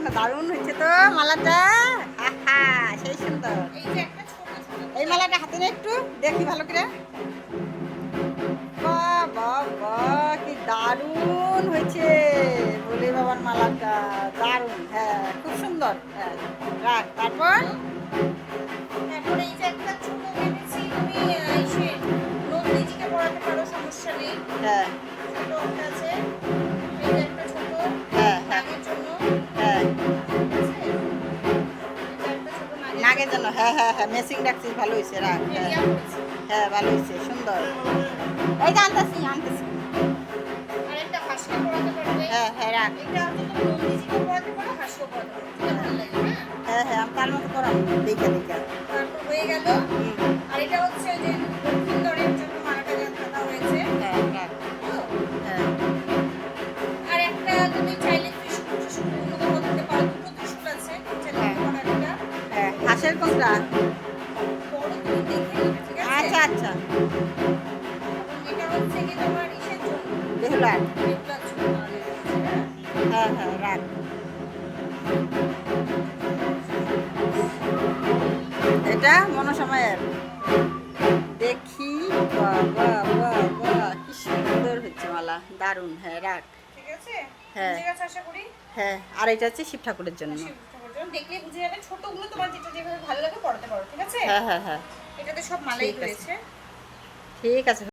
না, দারুণ হয়েছে তো মালাটা। সেই সুন্দর। এই মালাটা হাতে নিয়ে একটু দেখি ভালো করে। বাহ বাহ বাহ, কি দারুণ হয়েছে বলে বাবার মালাটা। দারুণ, হ্যাঁ খুব সুন্দর। হ্যাঁ রাখ। তারপর তারপরে এই যে একটা ছোট এনেছি, তুমি এসে নন্দিজিকে পড়াতে পারো, সমস্যা নেই। হ্যাঁ ছোট একটা আছে, এই যে একটা ছোট হ্যাঁ হ্যাঁ নাগের জন্য, হ্যাঁ ঠিক আছে? এটা একটা ছোট নাগের জন্য, হ্যাঁ হ্যাঁ হ্যাঁ মেসিং রাখছিস, ভালো হয়েছে, রাখ। হ্যাঁ রেডিয়া করেছি। হ্যাঁ ভালো হয়েছে, সুন্দর। এই যে আনতেছি আনতেছি। আর একটা হাঁসকে পড়াতে পারবে। হ্যাঁ হ্যাঁ রাখ। এটা হচ্ছে তুমি নন্দিজিকে পড়াতে পারো, হাঁসকেও পড়াতে পারো, যেটা ভালো লাগে। হ্যাঁ, হ্যাঁ হ্যাঁ আমি তার মতো করাম, দেখে দেখে। তারপর হয়ে গেল। হুম, আর এটা হচ্ছে যে লক্ষিন্দরের জন্য মালাটা গাঁথা হয়েছে। হ্যাঁ রাখ। তো, হ্যাঁ আর একটা তুমি চাইলে ত্রিশূল অন্যতম দিতে পারো, দুটো ত্রিশূল আছে, চাইলে হ্যাঁ দিতে পারো একটা। হ্যাঁ হাঁসের কোনটা? বড় তুমি দেখে নিবে, ঠিক আছে? আচ্ছা আচ্ছা। এবং এটা হচ্ছে কি তোমার ইসের জন্য, বেহুলার। বেহুলার জন্য মালা হচ্ছে, হ্যাঁ? হ্যাঁ হ্যাঁ রাখ। এটা মনসময়ের। দেখি, বাহ বাহ বাহ বাহ, কি সুন্দর হচ্ছে মালা, দারুণ। হ্যাঁ রাখ। ঠিক আছে? হ্যাঁ বুঝে গেছো আশা করি? হ্যাঁ, আর এটা হচ্ছে শিব ঠাকুরের জন্য। শিব ঠাকুরের জন্য দেখলে বুঝে যাবে, ছোটগুলো তোমার যেটা যেভাবে ভালো লাগে পড়াতে পারো, ঠিক আছে? হ্যাঁ হ্যাঁ হ্যাঁ এটাতে সব মালাই ঠিক আছে। রয়েছে। ঠিক আছে।